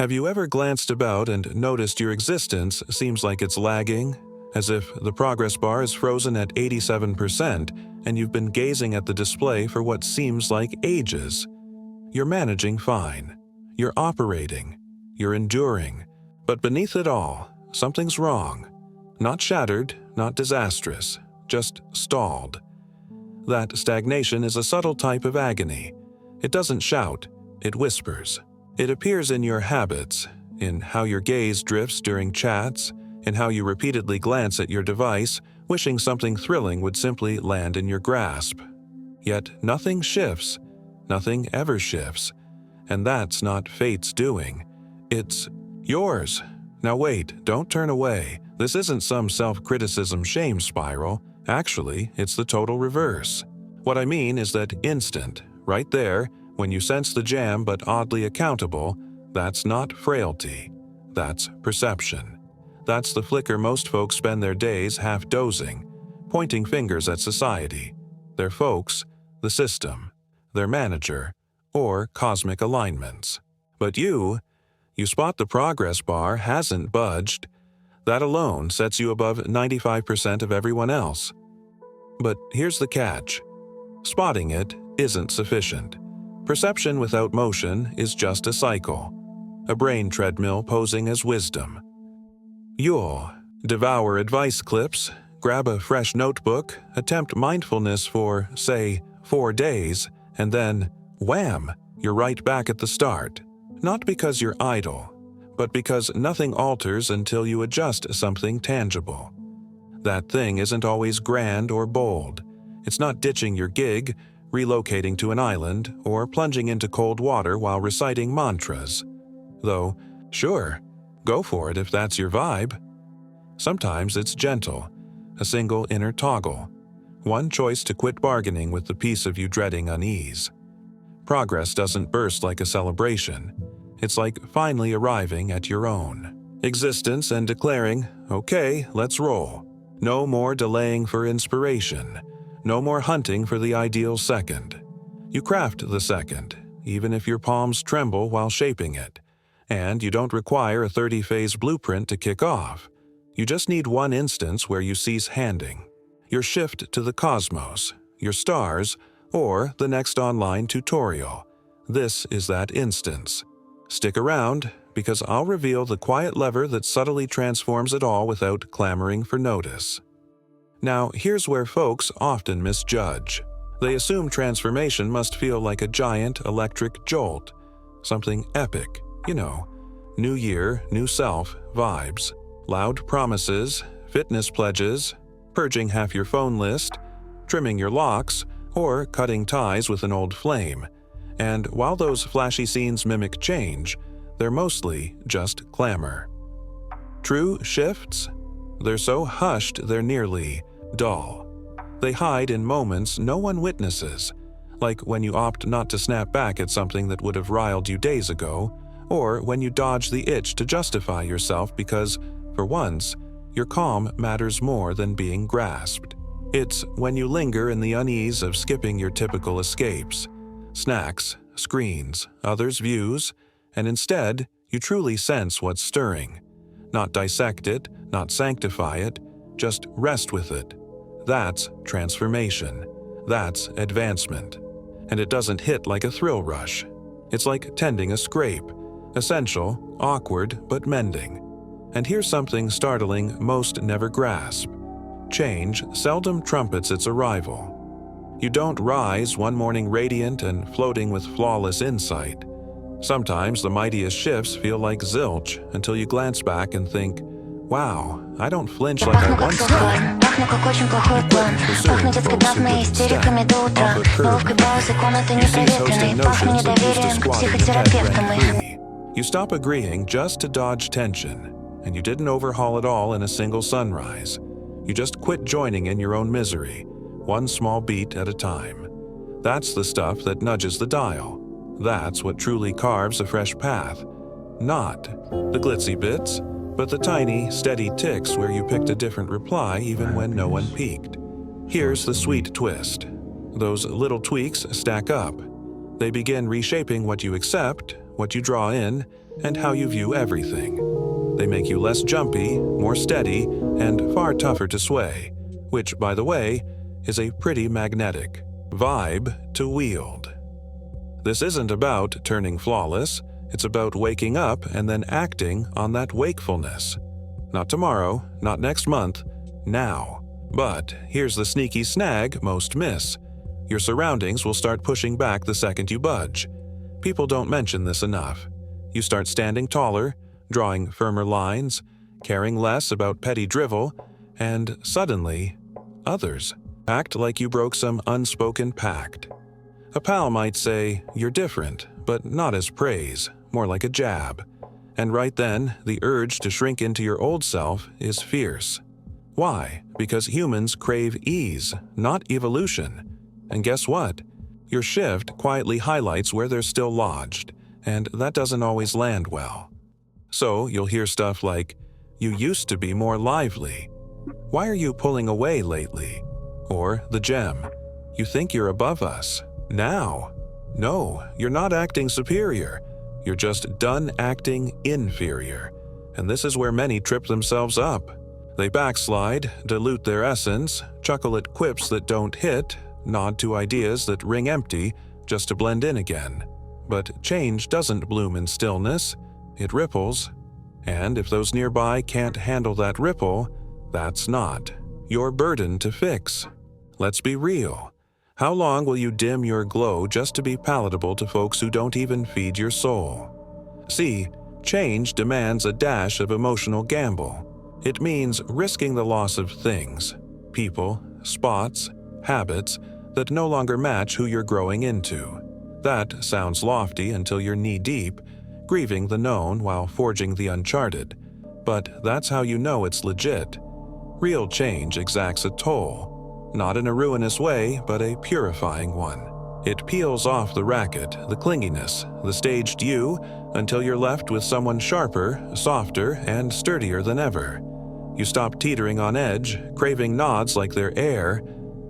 Have you ever glanced about and noticed your existence seems like it's lagging? As if the progress bar is frozen at 87% and you've been gazing at the display for what seems like ages. You're managing fine. You're operating. You're enduring. But beneath it all, something's wrong. Not shattered, not disastrous, just stalled. That stagnation is a subtle type of agony. It doesn't shout, it whispers. It appears in your habits, in how your gaze drifts during chats, in how you repeatedly glance at your device, wishing something thrilling would simply land in your grasp. Yet nothing shifts, nothing ever shifts, and that's not fate's doing. It's yours. Now wait, don't turn away. This isn't some self-criticism shame spiral. Actually, it's the total reverse. What I mean is that instant, right there, when you sense the jam but oddly accountable, that's not frailty. That's perception. That's the flicker most folks spend their days half dozing, pointing fingers at society, their folks, the system, their manager, or cosmic alignments. But you spot the progress bar hasn't budged. That alone sets you above 95% of everyone else. But here's the catch. Spotting it isn't sufficient. Perception without motion is just a cycle, a brain treadmill posing as wisdom. You'll devour advice clips, grab a fresh notebook, attempt mindfulness for, say, 4 days, and then, wham, you're right back at the start. Not because you're idle, but because nothing alters until you adjust something tangible. That thing isn't always grand or bold. It's not ditching your gig, relocating to an island, or plunging into cold water while reciting mantras. Though, sure, go for it if that's your vibe. Sometimes it's gentle, a single inner toggle, one choice to quit bargaining with the piece of you dreading unease. Progress doesn't burst like a celebration. It's like finally arriving at your own existence and declaring, okay, let's roll. No more delaying for inspiration. No more hunting for the ideal second. You craft the second, even if your palms tremble while shaping it. And you don't require a 30-phase blueprint to kick off. You just need one instance where you cease handing. Your shift to the cosmos, your stars, or the next online tutorial. This is that instance. Stick around, because I'll reveal the quiet lever that subtly transforms it all without clamoring for notice. Now, here's where folks often misjudge. They assume transformation must feel like a giant electric jolt, something epic, new year, new self vibes, loud promises, fitness pledges, purging half your phone list, trimming your locks, or cutting ties with an old flame. And while those flashy scenes mimic change, they're mostly just clamor. True shifts? They're so hushed they're nearly dull. They hide in moments no one witnesses, like when you opt not to snap back at something that would have riled you days ago, or when you dodge the itch to justify yourself because, for once, your calm matters more than being grasped. It's when you linger in the unease of skipping your typical escapes, snacks, screens, others' views, and instead, you truly sense what's stirring. Not dissect it, not sanctify it, just rest with it. That's transformation. That's advancement. And it doesn't hit like a thrill rush. It's like tending a scrape. Essential, awkward, but mending. And here's something startling most never grasp. Change seldom trumpets its arrival. You don't rise one morning radiant and floating with flawless insight. Sometimes the mightiest shifts feel like zilch until you glance back and think, wow, I don't flinch like I once did. Пахну как очень плохой план. Пахну детской травмой, истериками до утра. Неловкой паузой, комнаты непроветренной. Пахну недоверием, психотерапевтом. You stop agreeing just to dodge tension, and you didn't overhaul it all in a single sunrise. You just quit joining in your own misery, one small beat at a time. That's the stuff that nudges the dial. That's what truly carves a fresh path. Not the glitzy bits, but the tiny, steady ticks where you picked a different reply even when no one peeked. Here's the sweet twist. Those little tweaks stack up. They begin reshaping what you accept, what you draw in, and how you view everything. They make you less jumpy, more steady, and far tougher to sway, which, by the way, is a pretty magnetic vibe to wield. This isn't about turning flawless, it's about waking up and then acting on that wakefulness. Not tomorrow, not next month, now. But here's the sneaky snag most miss. Your surroundings will start pushing back the second you budge. People don't mention this enough. You start standing taller, drawing firmer lines, caring less about petty drivel, and suddenly, others act like you broke some unspoken pact. A pal might say, "You're different," but not as praise, more like a jab. And right then, the urge to shrink into your old self is fierce. Why? Because humans crave ease, not evolution. And guess what? Your shift quietly highlights where they're still lodged, and that doesn't always land well. So you'll hear stuff like, "You used to be more lively. Why are you pulling away lately?" Or the gem, "You think you're above us. Now." No, you're not acting superior. You're just done acting inferior. And this is where many trip themselves up. They backslide, dilute their essence, chuckle at quips that don't hit, nod to ideas that ring empty just to blend in again. But change doesn't bloom in stillness, it ripples. And if those nearby can't handle that ripple, that's not your burden to fix. Let's be real. How long will you dim your glow just to be palatable to folks who don't even feed your soul? See, change demands a dash of emotional gamble. It means risking the loss of things, people, spots, habits that no longer match who you're growing into. That sounds lofty until you're knee-deep, grieving the known while forging the uncharted. But that's how you know it's legit. Real change exacts a toll, not in a ruinous way, but a purifying one. It peels off the racket, the clinginess, the staged you, until you're left with someone sharper, softer, and sturdier than ever. You stop teetering on edge, craving nods like they're air.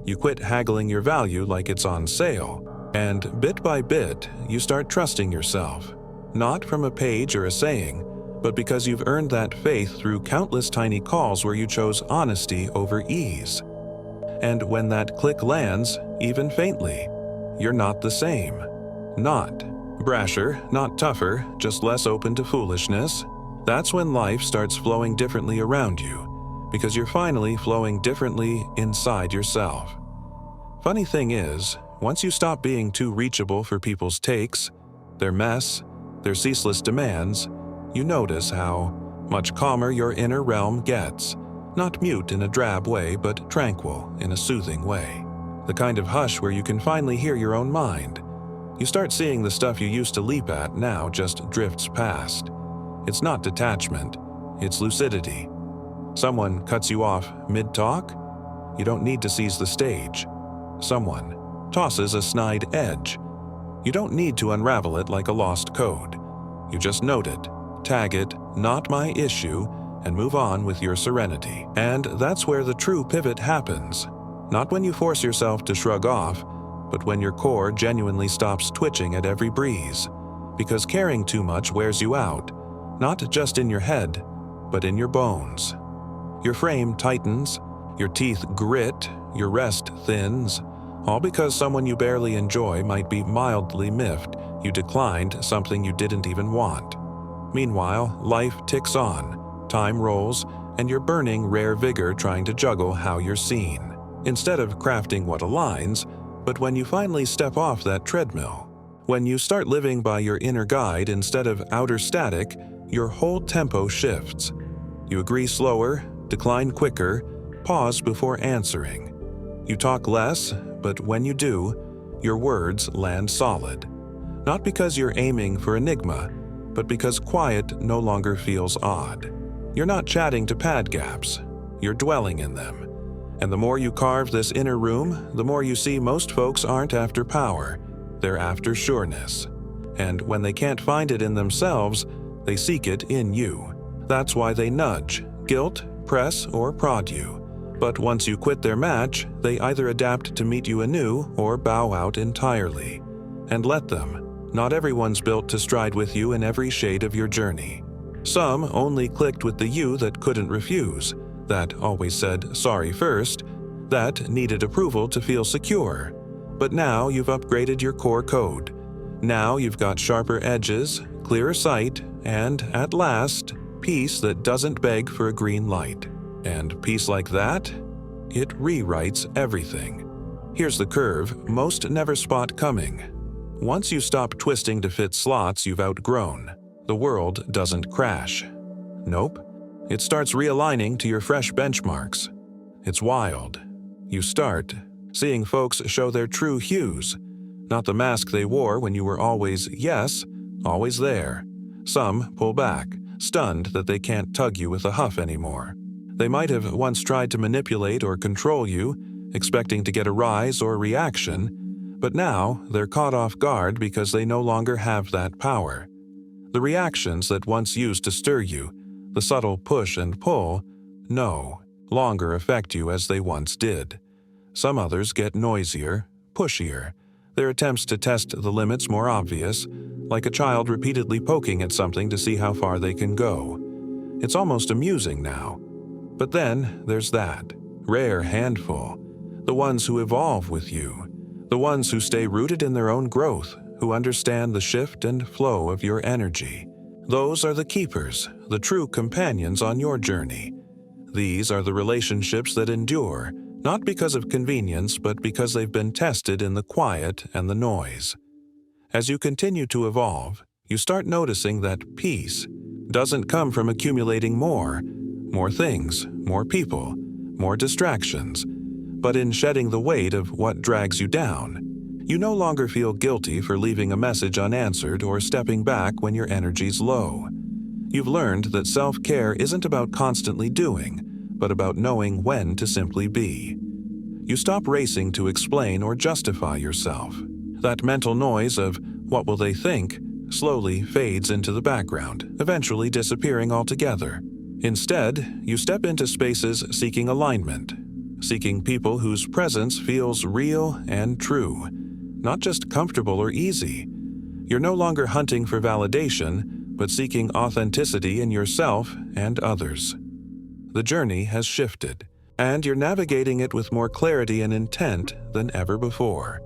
You quit haggling your value like it's on sale. And bit by bit, you start trusting yourself. Not from a page or a saying, but because you've earned that faith through countless tiny calls where you chose honesty over ease. And when that click lands, even faintly, you're not the same. Not brasher, not tougher, just less open to foolishness. That's when life starts flowing differently around you, because you're finally flowing differently inside yourself. Funny thing is, once you stop being too reachable for people's takes, their mess, their ceaseless demands, you notice how much calmer your inner realm gets. Not mute in a drab way, but tranquil in a soothing way. The kind of hush where you can finally hear your own mind. You start seeing the stuff you used to leap at now just drifts past. It's not detachment, it's lucidity. Someone cuts you off mid-talk? You don't need to seize the stage. Someone tosses a snide edge. You don't need to unravel it like a lost code. You just note it, tag it, "not my issue," and move on with your serenity. And that's where the true pivot happens. Not when you force yourself to shrug off, but when your core genuinely stops twitching at every breeze. Because caring too much wears you out, not just in your head, but in your bones. Your frame tightens, your teeth grit, your rest thins, all because someone you barely enjoy might be mildly miffed you declined something you didn't even want. Meanwhile, life ticks on, time rolls, and you're burning rare vigor trying to juggle how you're seen. Instead of crafting what aligns, but when you finally step off that treadmill, when you start living by your inner guide instead of outer static, your whole tempo shifts. You agree slower, decline quicker, pause before answering. You talk less, but when you do, your words land solid. Not because you're aiming for enigma, but because quiet no longer feels odd. You're not chatting to pad gaps, you're dwelling in them. And the more you carve this inner room, the more you see most folks aren't after power, they're after sureness. And when they can't find it in themselves, they seek it in you. That's why they nudge, guilt, press, or prod you. But once you quit their match, they either adapt to meet you anew or bow out entirely. And let them. Not everyone's built to stride with you in every shade of your journey. Some only clicked with the you that couldn't refuse, that always said sorry first, that needed approval to feel secure. But now you've upgraded your core code. Now you've got sharper edges, clearer sight, and, at last, peace that doesn't beg for a green light. And peace like that? It rewrites everything. Here's the curve most never spot coming. Once you stop twisting to fit slots you've outgrown, the world doesn't crash. Nope. It starts realigning to your fresh benchmarks. It's wild. You start seeing folks show their true hues, not the mask they wore when you were always yes, always there. Some pull back, stunned that they can't tug you with a huff anymore. They might have once tried to manipulate or control you, expecting to get a rise or reaction, but now they're caught off guard because they no longer have that power. The reactions that once used to stir you, the subtle push and pull, no longer affect you as they once did. Some others get noisier, pushier, their attempts to test the limits more obvious, like a child repeatedly poking at something to see how far they can go. It's almost amusing now. But then there's that rare handful, the ones who evolve with you, the ones who stay rooted in their own growth, who understand the shift and flow of your energy. Those are the keepers, the true companions on your journey. These are the relationships that endure, not because of convenience, but because they've been tested in the quiet and the noise. As you continue to evolve, you start noticing that peace doesn't come from accumulating more things, more people, more distractions, but in shedding the weight of what drags you down. You no longer feel guilty for leaving a message unanswered or stepping back when your energy's low. You've learned that self-care isn't about constantly doing, but about knowing when to simply be. You stop racing to explain or justify yourself. That mental noise of "what will they think" slowly fades into the background, eventually disappearing altogether. Instead, you step into spaces seeking alignment, seeking people whose presence feels real and true, not just comfortable or easy. You're no longer hunting for validation, but seeking authenticity in yourself and others. The journey has shifted, and you're navigating it with more clarity and intent than ever before.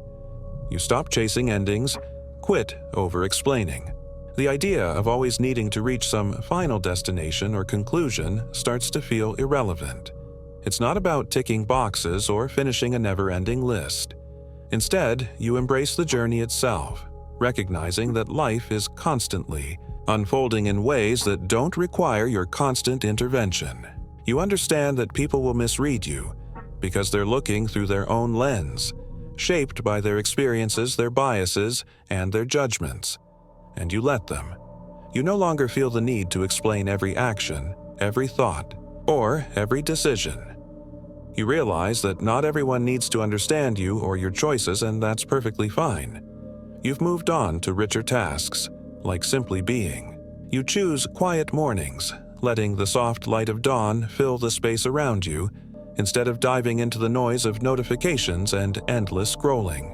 You stop chasing endings, quit over-explaining. The idea of always needing to reach some final destination or conclusion starts to feel irrelevant. It's not about ticking boxes or finishing a never-ending list. Instead, you embrace the journey itself, recognizing that life is constantly unfolding in ways that don't require your constant intervention. You understand that people will misread you because they're looking through their own lens, shaped by their experiences, their biases, and their judgments. And you let them. You no longer feel the need to explain every action, every thought, or every decision. You realize that not everyone needs to understand you or your choices, and that's perfectly fine. You've moved on to richer tasks, like simply being. You choose quiet mornings, letting the soft light of dawn fill the space around you, instead of diving into the noise of notifications and endless scrolling.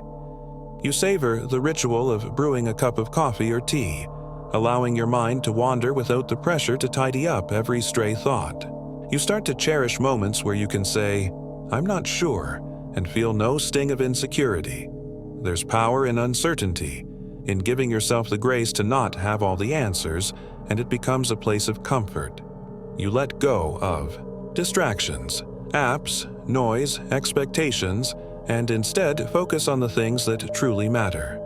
You savor the ritual of brewing a cup of coffee or tea, allowing your mind to wander without the pressure to tidy up every stray thought. You start to cherish moments where you can say, "I'm not sure," and feel no sting of insecurity. There's power in uncertainty, in giving yourself the grace to not have all the answers, and it becomes a place of comfort. You let go of distractions, apps, noise, expectations, and instead focus on the things that truly matter.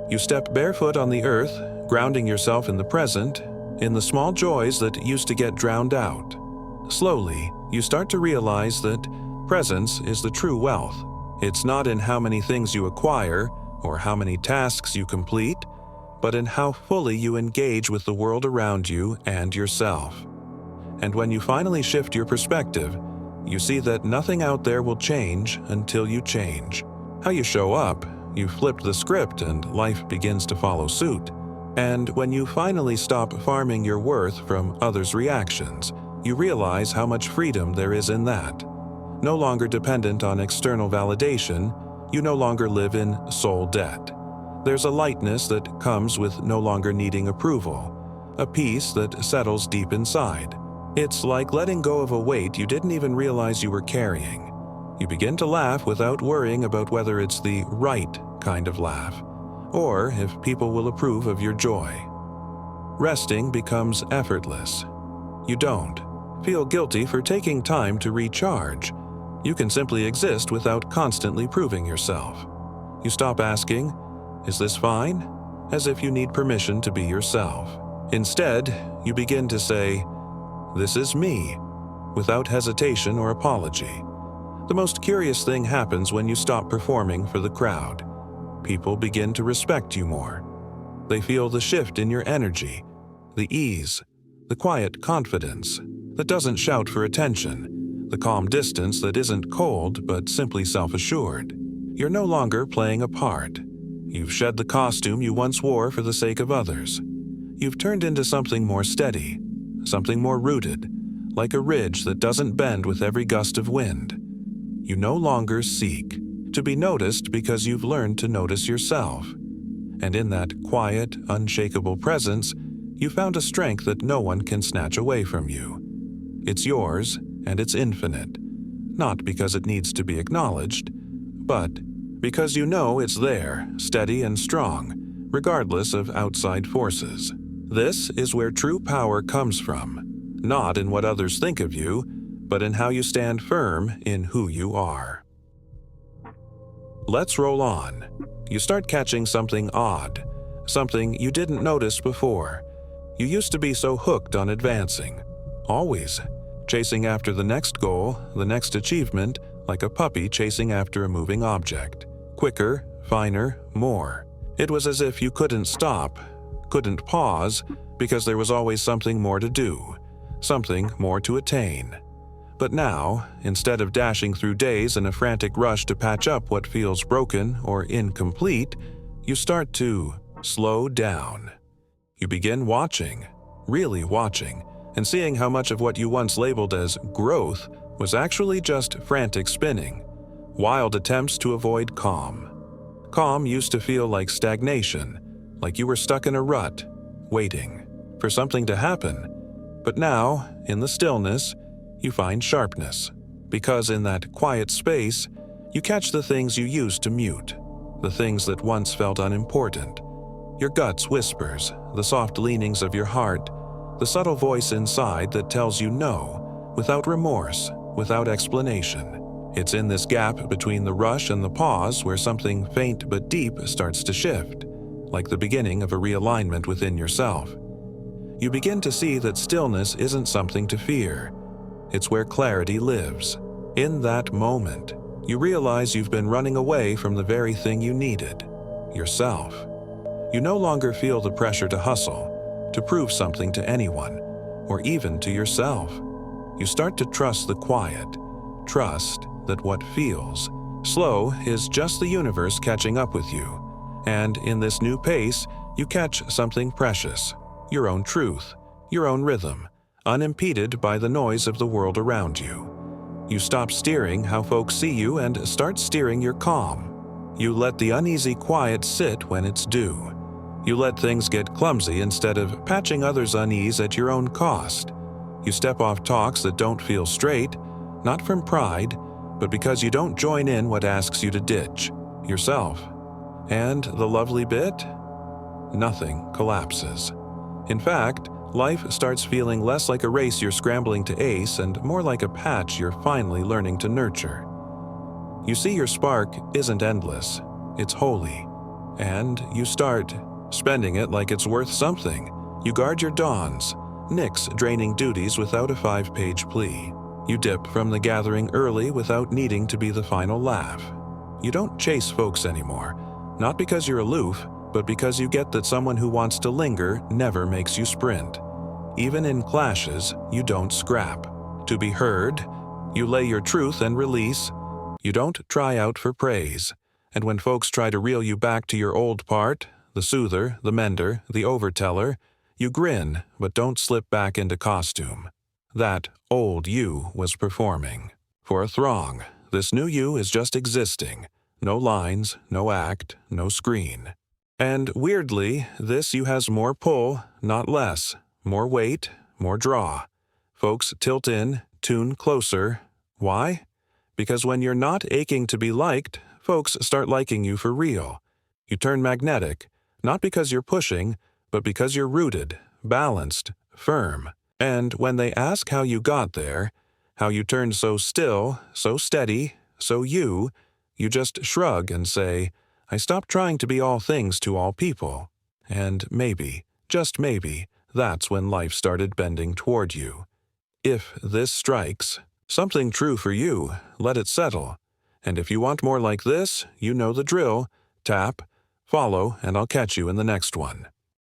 You step barefoot on the earth, grounding yourself in the present, in the small joys that used to get drowned out. Slowly, you start to realize that presence is the true wealth. It's not in how many things you acquire or how many tasks you complete, but in how fully you engage with the world around you and yourself. And when you finally shift your perspective, you see that nothing out there will change until you change. How you show up, you flip the script and life begins to follow suit. And when you finally stop farming your worth from others' reactions, you realize how much freedom there is in that. No longer dependent on external validation, you no longer live in soul debt. There's a lightness that comes with no longer needing approval, a peace that settles deep inside. It's like letting go of a weight you didn't even realize you were carrying. You begin to laugh without worrying about whether it's the right kind of laugh, or if people will approve of your joy. Resting becomes effortless. You don't feel guilty for taking time to recharge. You can simply exist without constantly proving yourself. You stop asking, "Is this fine?" as if you need permission to be yourself. Instead, you begin to say, "This is me," without hesitation or apology. The most curious thing happens when you stop performing for the crowd. People begin to respect you more. They feel the shift in your energy, the ease, the quiet confidence that doesn't shout for attention, the calm distance that isn't cold but simply self-assured. You're no longer playing a part. You've shed the costume you once wore for the sake of others. You've turned into something more steady, something more rooted, like a ridge that doesn't bend with every gust of wind. You no longer seek to be noticed because you've learned to notice yourself. And in that quiet, unshakable presence, you found a strength that no one can snatch away from you. It's yours, and it's infinite, not because it needs to be acknowledged, but because you know it's there, steady and strong, regardless of outside forces. This is where true power comes from, not in what others think of you, but in how you stand firm in who you are. Let's roll on. You start catching something odd, something you didn't notice before. You used to be so hooked on advancing, always chasing after the next goal, the next achievement, like a puppy chasing after a moving object. Quicker, finer, more. It was as if you couldn't stop, couldn't pause, because there was always something more to do, something more to attain. But now, instead of dashing through days in a frantic rush to patch up what feels broken or incomplete, you start to slow down. You begin watching, really watching, and seeing how much of what you once labeled as growth was actually just frantic spinning, wild attempts to avoid calm. Calm used to feel like stagnation, like you were stuck in a rut, waiting for something to happen. But now, in the stillness, you find sharpness, because in that quiet space, you catch the things you used to mute, the things that once felt unimportant. Your gut's whispers, the soft leanings of your heart, the subtle voice inside that tells you no, without remorse, without explanation. It's in this gap between the rush and the pause where something faint but deep starts to shift, like the beginning of a realignment within yourself. You begin to see that stillness isn't something to fear. It's where clarity lives. In that moment, you realize you've been running away from the very thing you needed, yourself. You no longer feel the pressure to hustle, to prove something to anyone, or even to yourself. You start to trust the quiet, trust that what feels slow is just the universe catching up with you. And in this new pace, you catch something precious, your own truth, your own rhythm, unimpeded by the noise of the world around you. You stop steering how folks see you and start steering your calm. You let the uneasy quiet sit when it's due. You let things get clumsy instead of patching others' unease at your own cost. You step off talks that don't feel straight, not from pride, but because you don't join in what asks you to ditch yourself. And the lovely bit? Nothing collapses. In fact, life starts feeling less like a race you're scrambling to ace and more like a patch you're finally learning to nurture. You see your spark isn't endless, it's holy. And you start spending it like it's worth something. You guard your dawns, nix draining duties without a 5-page plea. You dip from the gathering early without needing to be the final laugh. You don't chase folks anymore, not because you're aloof, but because you get that someone who wants to linger never makes you sprint. Even in clashes, you don't scrap. To be heard, you lay your truth and release. You don't try out for praise. And when folks try to reel you back to your old part, the soother, the mender, the overteller, you grin but don't slip back into costume. That old you was performing. For a throng, this new you is just existing. No lines, no act, no screen. And weirdly, this you has more pull, not less, more weight, more draw. Folks tilt in, tune closer. Why? Because when you're not aching to be liked, folks start liking you for real. You turn magnetic, not because you're pushing, but because you're rooted, balanced, firm. And when they ask how you got there, how you turned so still, so steady, so you just shrug and say, I stopped trying to be all things to all people. And maybe, just maybe, that's when life started bending toward you. If this strikes, something true for you, let it settle. And if you want more like this, you know the drill. Tap, follow, and I'll catch you in the next one.